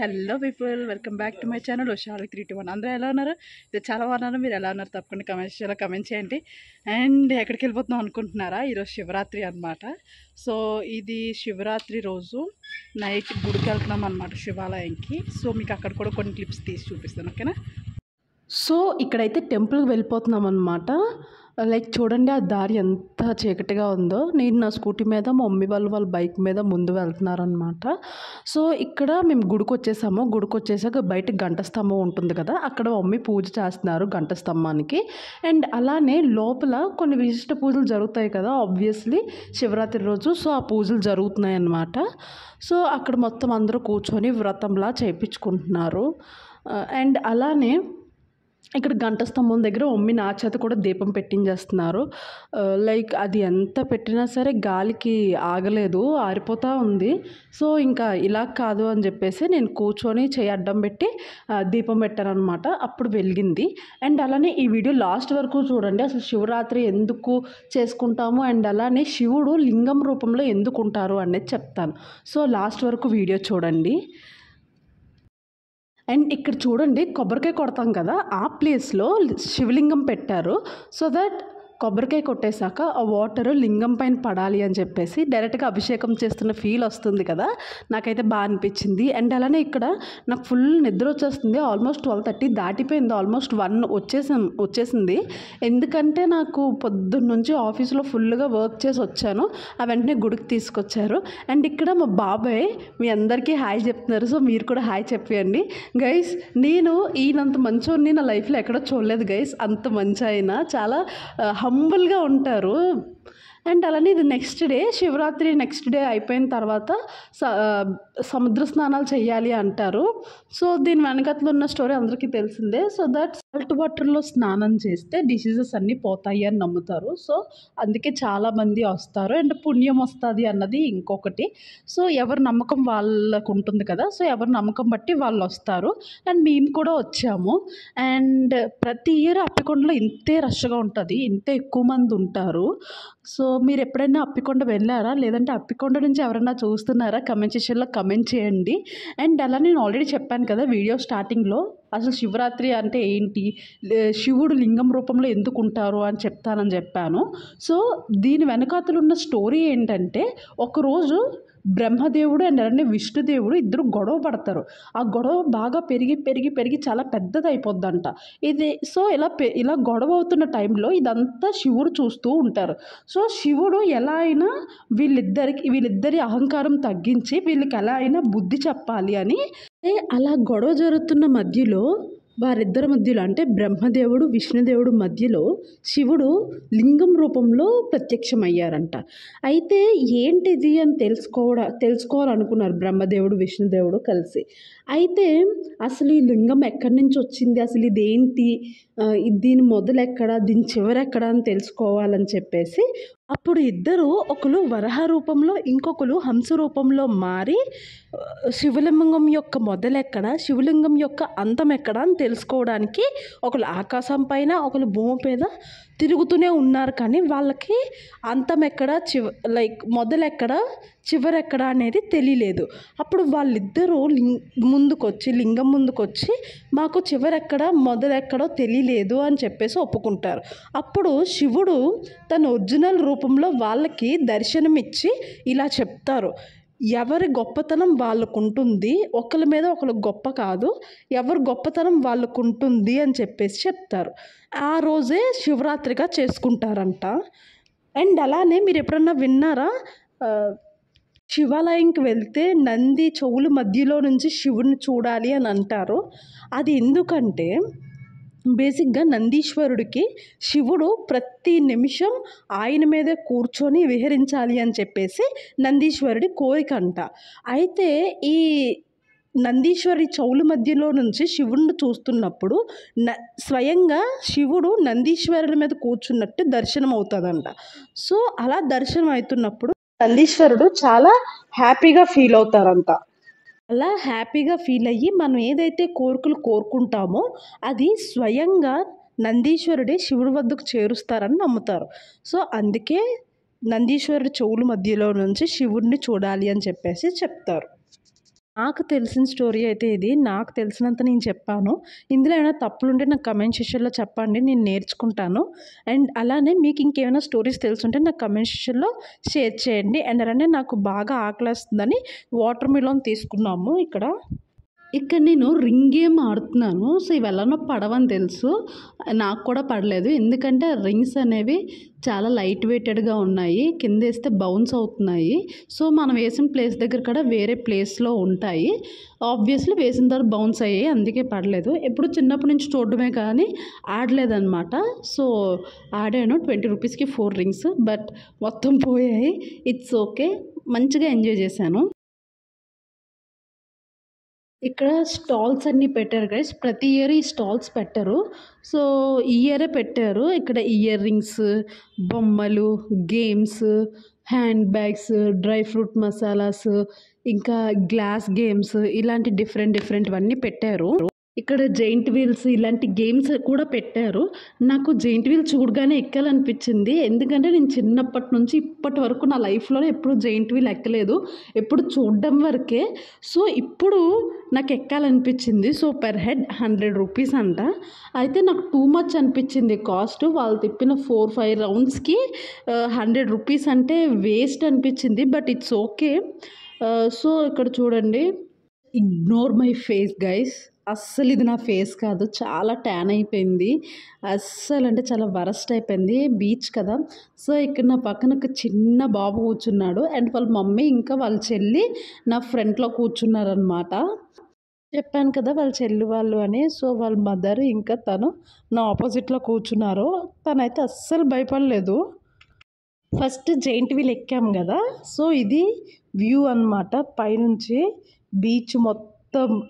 Hello people, welcome back to my channel Ushali 321. అందరూ ఎలా ఉన్నారు? ఇది చాలా బాగున్నారు. మీరు ఎలా ఉన్నారు? తప్పకుండా కమెంట్ చేయండి. అండ్ ఎక్కడికి వెళ్ళిపోతున్నాం అనుకుంటున్నారా? ఈరోజు శివరాత్రి అనమాట. సో ఇది శివరాత్రి రోజు నైట్ గుడికి వెళ్తున్నాం అనమాట, శివాలయంకి. సో మీకు అక్కడ కూడా కొన్ని క్లిప్స్ తీసి చూపిస్తాను, ఓకేనా? సో ఇక్కడైతే టెంపుల్కి వెళ్ళిపోతున్నాం అనమాట. లైక్ చూడండి, ఆ దారి ఎంత చీకటిగా ఉందో. నేను నా స్కూటీ మీద, మా మమ్మీ వాళ్ళ బైక్ మీద ముందు వెళ్తున్నారనమాట. సో ఇక్కడ మేము గుడికి వచ్చేసాము. గుడికి వచ్చేసాక బయట గంట స్తంభం ఉంటుంది కదా, అక్కడ మమ్మీ పూజ చేస్తున్నారు గంట స్తంభానికి. అండ్ అలానే లోపల కొన్ని విశిష్ట పూజలు జరుగుతాయి కదా, ఆబ్వియస్లీ శివరాత్రి రోజు. సో ఆ పూజలు జరుగుతున్నాయి అన్నమాట. సో అక్కడ మొత్తం అందరూ కూర్చొని వ్రతంలా చేయించుకుంటున్నారు. అండ్ అలానే ఇక్కడ గంట స్తంభం దగ్గర మమ్మీ నా చేత కూడా దీపం పెట్టించేస్తున్నారు. లైక్ అది ఎంత పెట్టినా సరే గాలికి ఆగలేదు, ఆరిపోతూ ఉంది. సో ఇంకా ఇలా కాదు అని చెప్పేసి నేను కూర్చొని చేయి అడ్డం పెట్టి దీపం పెట్టాను అనమాట. అప్పుడు వెలిగింది. అండ్ అలానే ఈ వీడియో లాస్ట్ వరకు చూడండి, అసలు శివరాత్రి ఎందుకు చేసుకుంటాము అండ్ అలానే శివుడు లింగం రూపంలో ఎందుకు ఉంటారు అనేది చెప్తాను. సో లాస్ట్ వరకు వీడియో చూడండి. అండ్ ఇక్కడ చూడండి, కొబ్బరికాయ కొడతాం కదా, ఆ ప్లేస్లో శివలింగం పెట్టారు. సో దట్ కొబ్బరికాయ కొట్టేశాక ఆ వాటర్ లింగం పైన పడాలి అని చెప్పేసి డైరెక్ట్గా అభిషేకం చేస్తున్న ఫీల్ వస్తుంది కదా, నాకైతే బాగా అనిపించింది. అండ్ అలానే ఇక్కడ నాకు ఫుల్ నిద్ర వచ్చేస్తుంది. ఆల్మోస్ట్ 12:30 దాటిపోయింది, ఆల్మోస్ట్ 1 వచ్చేసింది. ఎందుకంటే నాకు పొద్దున్న నుంచి ఆఫీస్లో ఫుల్గా వర్క్ చేసి వచ్చాను. ఆ వెంటనే గుడికి తీసుకొచ్చారు. అండ్ ఇక్కడ మా బాబాయ్ మీ అందరికీ హాయ్ చెప్తున్నారు. సో మీరు కూడా హాయ్ చెప్పండి గైస్. నేను ఈయనంత మంచోడిని నా లైఫ్లో ఎక్కడో చూడలేదు గైస్. అంత మంచి ఆయన, చాలా హంబుల్గా ఉంటారు. అండ్ అలానే ఇది next day, Shivaratri next day అయిపోయిన తర్వాత సముద్ర స్నానాలు చేయాలి అంటారు. సో దీని వెనకట్లో ఉన్న స్టోరీ అందరికీ తెలిసిందే. సో దట్ సాల్ట్ వాటర్లో స్నానం చేస్తే డిసీజెస్ అన్నీ పోతాయి అని నమ్ముతారు. సో అందుకే చాలామంది వస్తారు. అండ్ పుణ్యం వస్తుంది అన్నది ఇంకొకటి. సో ఎవరి నమ్మకం వాళ్ళకు ఉంటుంది కదా, సో ఎవరి నమ్మకం బట్టి వాళ్ళు వస్తారు. అండ్ మేము కూడా వచ్చాము. అండ్ ప్రతి ఇయర్ అప్పికొండలో ఇంతే రష్గా ఉంటుంది, ఇంతే ఎక్కువ మంది ఉంటారు. సో మీరు ఎప్పుడైనా అప్పికొండ వెళ్ళారా, లేదంటే అప్పికొండ నుంచి ఎవరైనా చూస్తున్నారా? కమెంట్ సెక్షన్లో కమెంట్ చేయండి. అండ్ అలా నేను ఆల్రెడీ చెప్పాను కదా వీడియో స్టార్టింగ్లో, అసలు శివరాత్రి అంటే ఏంటి, శివుడు లింగం రూపంలో ఎందుకు ఉంటారు అని చెప్తానని చెప్పాను. సో దీని వెనకాతలు ఉన్న స్టోరీ ఏంటంటే, ఒకరోజు బ్రహ్మదేవుడు అండ్ అలానే విష్ణుదేవుడు ఇద్దరు గొడవ పడతారు. ఆ గొడవ బాగా పెరిగి పెరిగి పెరిగి చాలా పెద్దది అయిపోద్దంట ఇది. సో ఇలా గొడవ అవుతున్న టైంలో ఇదంతా శివుడు చూస్తూ ఉంటారు. సో శివుడు ఎలా అయినా వీళ్ళిద్దరి అహంకారం తగ్గించి వీళ్ళకి ఎలా అయినా బుద్ధి చెప్పాలి అని, అలా గొడవ జరుగుతున్న మధ్యలో వారిద్దరి మధ్యలో అంటే బ్రహ్మదేవుడు విష్ణుదేవుడు మధ్యలో శివుడు లింగం రూపంలో ప్రత్యక్షమయ్యారంట. అయితే ఏంటిది అని తెలుసుకోవాలనుకున్నారు బ్రహ్మదేవుడు విష్ణుదేవుడు కలిసి. అయితే అసలు ఈ లింగం ఎక్కడి నుంచి వచ్చింది, అసలు ఇదేంటి, దీని మొదలెక్కడ, దీని చివరెక్కడ అని తెలుసుకోవాలని చెప్పేసి అప్పుడు ఇద్దరు, ఒకరు వరహ రూపంలో ఇంకొకరు హంస రూపంలో మారి శివలింగం యొక్క మొదలెక్కడ, శివలింగం యొక్క అంతం ఎక్కడ అని తెలుసుకోవడానికి ఒకరు ఆకాశం పైన ఒకరు భూమి మీద తిరుగుతూనే ఉన్నారు. కానీ వాళ్ళకి అంతం ఎక్కడ, మొదలెక్కడ చివరెక్కడ అనేది తెలియలేదు. అప్పుడు వాళ్ళిద్దరూ లింగం ముందుకొచ్చి మాకు చివరెక్కడ మొదలెక్కడో తెలియలేదు అని చెప్పేసి ఒప్పుకుంటారు. అప్పుడు శివుడు తన ఒరిజినల్ రూపంలో వాళ్ళకి దర్శనమిచ్చి ఇలా చెప్తారు, ఎవరి గొప్పతనం వాళ్ళకు ఉంటుంది, ఒకరి మీద ఒకరు గొప్ప కాదు, ఎవరి గొప్పతనం వాళ్ళకు ఉంటుంది అని చెప్పేసి చెప్తారు. ఆ రోజే శివరాత్రిగా చేసుకుంటారంట. అండ్ అలానే మీరు ఎప్పుడన్నా విన్నారా, శివాలయంకి వెళ్తే నంది చెవుల మధ్యలో నుంచి శివుని చూడాలి అని అంటారు. అది ఎందుకంటే బేసిక్గా నందీశ్వరుడికి శివుడు ప్రతి నిమిషం ఆయన మీదే కూర్చొని విహరించాలి అని చెప్పేసి నందీశ్వరుడి కోరిక అంట. అయితే ఈ నందీశ్వరి చెవుల మధ్యలో నుంచి శివుడిని చూస్తున్నప్పుడు స్వయంగా శివుడు నందీశ్వరుడి మీద కూర్చున్నట్టు దర్శనం అవుతుందంట. సో అలా దర్శనం అవుతున్నప్పుడు నందీశ్వరుడు చాలా హ్యాపీగా ఫీల్ అవుతారంట. అలా హ్యాపీగా ఫీల్ అయ్యి మనం ఏదైతే కోరికలు కోరుకుంటామో అది స్వయంగా నందీశ్వరుడే శివుడి వద్దకు చేరుస్తారని నమ్ముతారు. సో అందుకే నందీశ్వరుడి చెవుల మధ్యలో నుంచి శివుడిని చూడాలి అని చెప్పేసి చెప్తారు. నాకు తెలిసిన స్టోరీ అయితే ఇది. నాకు తెలిసినంత నేను చెప్పాను. ఇందులో ఏమైనా తప్పులుంటే నాకు కమెంట్ సెక్షన్‌లో చెప్పండి. నేను నేర్చుకుంటాను. అండ్ అలానే మీకు ఇంకేమైనా స్టోరీస్ తెలుసుంటే నాకు కమెంట్ సెక్షన్‌లో షేర్ చేయండి. అండ్ అలానే నాకు బాగా ఆకలేస్తుందని వాటర్ మిలన్ తీసుకున్నాము ఇక్కడ. ఇక్కడ నేను రింగ్ గేమ్ ఆడుతున్నాను. సో ఇవెలానో పడవని తెలుసు. నాకు కూడా పడలేదు. ఎందుకంటే రింగ్స్ అనేవి చాలా లైట్ వెయిటెడ్‌గా ఉన్నాయి. కిందేస్తే బౌన్స్ అవుతున్నాయి. సో మనం వేసిన ప్లేస్ దగ్గర కూడా వేరే ప్లేస్‌లో ఉంటాయి. ఆబ్వియస్‌లీ వేసిన తర్వాత బౌన్స్ అయ్యాయి. అందుకే పడలేదు. ఎప్పుడు చిన్నప్పటి నుంచి చూడడమే కానీ ఆడలేదనమాట. సో ఆడాను. 20 రూపీస్‌కి 4 రింగ్స్. బట్ మొత్తం పోయాయి. It's okay. మంచిగా ఎంజాయ్ చేశాను. ఇక్కడ స్టాల్స్ అన్నీ పెట్టారు గైస్. ప్రతి ఇయర్ ఈ స్టాల్స్ పెట్టరు. సో ఈ ఇయరే పెట్టారు. ఇక్కడ ఇయర్ రింగ్స్, బొమ్మలు, games, hand bags, dry fruit masalas, ఇంకా గ్లాస్ గేమ్స్ ఇలాంటి డిఫరెంట్‌వన్నీ పెట్టారు. ఇక్కడ జెయింట్ వీల్స్ ఇలాంటి గేమ్స్ కూడా పెట్టారు. నాకు జెయింట్ వీల్ చూడగానే ఎక్కాలనిపించింది. ఎందుకంటే నేను చిన్నప్పటి నుంచి ఇప్పటి వరకు నా లైఫ్‌లోనే ఎప్పుడు జెయింట్ వీల్ ఎక్కలేదు. ఎప్పుడు చూడడం వరకే. సో ఇప్పుడు నాకు ఎక్కాలనిపించింది. సో పర్ హెడ్ 100 రూపీస్ అంట. అయితే నాకు టూ మచ్ అనిపించింది కాస్ట్. వాళ్ళు తిప్పిన 4, 5 రౌండ్స్‌కి 100 రూపీస్ అంటే వేస్ట్ అనిపించింది. But it's okay. సో ఇక్కడ చూడండి. Ignore my face guys. అస్సలు ఇది నా ఫేస్ కాదు. చాలా ట్యాన్ అయిపోయింది. అస్సలు అంటే చాలా వరస్ట్ అయిపోయింది. బీచ్ కదా. సో ఇక్కడ నా పక్కన ఒక చిన్న బాబు కూర్చున్నాడు. అండ్ వాళ్ళ మమ్మీ ఇంకా వాళ్ళ చెల్లి నా ఫ్రంట్లో కూర్చున్నారనమాట. చెప్పాను కదా వాళ్ళ చెల్లి వాళ్ళు అని. సో వాళ్ళ మదర్ ఇంకా తను నా ఆపోజిట్లో కూర్చున్నారు. తనైతే అస్సలు భయపడలేదు. ఫస్ట్ జెయింట్ వీల్ ఎక్కాము కదా. సో ఇది వ్యూ అనమాట పైనుంచి. బీచ్ మొత్తం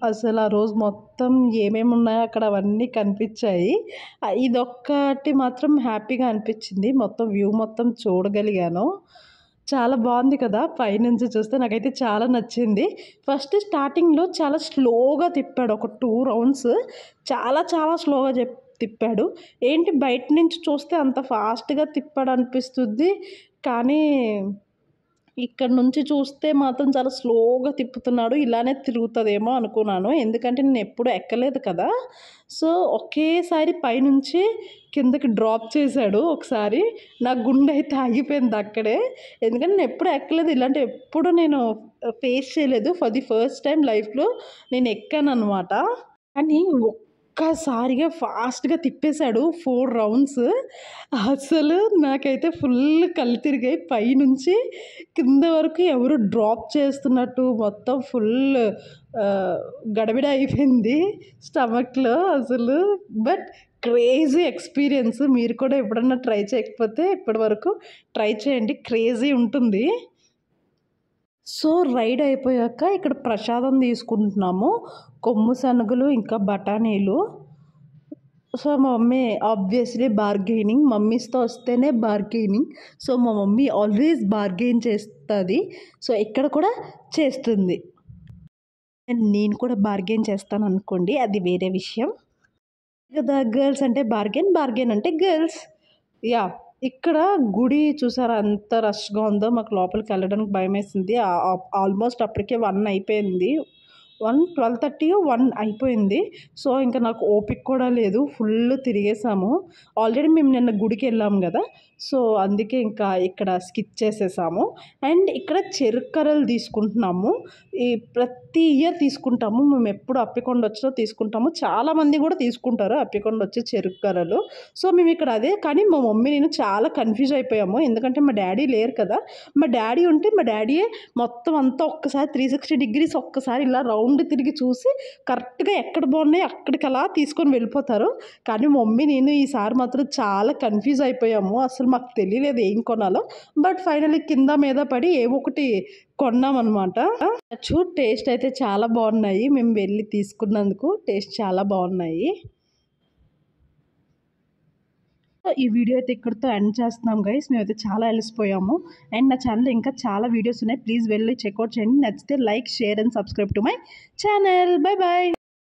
అసలు ఆ రోజు మొత్తం ఏమేమి ఉన్నాయో అక్కడ అవన్నీ కనిపించాయి. ఇదొక్కటి మాత్రం హ్యాపీగా అనిపించింది. మొత్తం వ్యూ మొత్తం చూడగలిగాను. చాలా బాగుంది కదా పైనుంచి చూస్తే. నాకైతే చాలా నచ్చింది. ఫస్ట్ స్టార్టింగ్లో చాలా స్లోగా తిప్పాడు. ఒక 2 రౌండ్స్ చాలా స్లోగా తిప్పాడు. ఏంటి బయట నుంచి చూస్తే అంత ఫాస్ట్గా తిప్పాడు అనిపిస్తుంది. కానీ ఇక్కడ నుంచి చూస్తే మాత్రం చాలా స్లోగా తిప్పుతున్నాడు. ఇలానే తిరుగుతుందేమో అనుకున్నాను. ఎందుకంటే నేను ఎప్పుడు ఎక్కలేదు కదా. సో ఒకేసారి పైనుంచి కిందకి డ్రాప్ చేశాడు ఒకసారి. నా గుండె అయితే ఆగిపోయింది అక్కడే. ఎందుకంటే నేను ఎప్పుడు ఎక్కలేదు. ఇలాంటి ఎప్పుడు నేను ఫేస్ చేయలేదు. ఫర్ ది ఫస్ట్ టైం లైఫ్లో నేను ఎక్కాను అనమాట. కానీ ఒక్కసారిగా ఫాస్ట్గా తిప్పేశాడు 4 రౌండ్స్. అసలు నాకైతే ఫుల్ కళ్ళు తిరిగాయి. పైనుంచి కింద వరకు ఎవరు డ్రాప్ చేస్తున్నట్టు మొత్తం ఫుల్ గడబిడ అయిపోయింది స్టమక్లో అసలు. But crazy experience. మీరు కూడా ఎప్పుడన్నా ట్రై చేయకపోతే ఇప్పటి వరకు ట్రై చేయండి. క్రేజీ ఉంటుంది. సో రైడ్ అయిపోయాక ఇక్కడ ప్రసాదం తీసుకుంటున్నాము. కొమ్ము శనగలు ఇంకా బఠానీలు. సో మా మమ్మీ ఆబ్వియస్లీ బార్గెయినింగ్. మమ్మీస్తో వస్తేనే బార్గెయినింగ్. సో మా మమ్మీ ఆల్వేస్ బార్గెయిన్ చేస్తుంది. సో ఇక్కడ కూడా చేస్తుంది. అండ్ నేను కూడా బార్గెయిన్ చేస్తాను అనుకోండి, అది వేరే విషయం కదా. గర్ల్స్ అంటే బార్గెన్ అంటే గర్ల్స్. యా ఇక్కడ గుడి చూసారా ఎంత రష్గా ఉందో. మాకు లోపలికి వెళ్ళడానికి భయం వేసింది. ఆల్మోస్ట్ అప్పటికే 1 అయిపోయింది. 12:30 1 అయిపోయింది. సో ఇంకా నాకు ఓపిక కూడా లేదు. ఫుల్ తిరిగేసాము. ఆల్రెడీ మేము నిన్న గుడికి వెళ్ళాము కదా. సో అందుకే ఇంకా ఇక్కడ స్కిప్ చేసేసాము. అండ్ ఇక్కడ చెరుక్కరలు తీసుకుంటున్నాము. ఈ ప్రతి ఇయర్ తీసుకుంటాము. మేము ఎప్పుడు అప్పికొండ వచ్చినా తీసుకుంటాము. చాలామంది కూడా తీసుకుంటారు అప్పికొండ వచ్చే చెరుక్కరలు. సో మేము ఇక్కడ అదే. కానీ మా మమ్మీ నేను చాలా కన్ఫ్యూజ్ అయిపోయాము. ఎందుకంటే మా డాడీ లేరు కదా. మా డాడీ ఉంటే మా డాడీయే మొత్తం అంతా ఒక్కసారి 360 డిగ్రీస్ ఒక్కసారి ఇలా రౌండ్ తిరిగి చూసి కరెక్ట్గా ఎక్కడ బాగున్నాయి అక్కడికి అలా తీసుకొని వెళ్ళిపోతారు. కానీ మమ్మీ నేను ఈసారి మాత్రం చాలా కన్ఫ్యూజ్ అయిపోయాము. అసలు మాకు తెలియలేదు ఏం కొనాలో. బట్ ఫైనల్లీ కింద మీద పడి ఏవో ఒకటి కొన్నామన్నమాట. టేస్ట్ అయితే చాలా బాగున్నాయి. మేము వెళ్ళి తీసుకున్నందుకు టేస్ట్ చాలా బాగున్నాయి. ఈ వీడియో అయితే ఇక్కడితో ఎండ్ చేస్తున్నాం గైస్. మేమైతే చాలా అలసిపోయాము. అండ్ నా ఛానల్లో ఇంకా చాలా వీడియోస్ ఉన్నాయి. ప్లీజ్ వెళ్ళి చెక్అవుట్ చేయండి. నచ్చితే like, share and subscribe to my channel. Bye bye.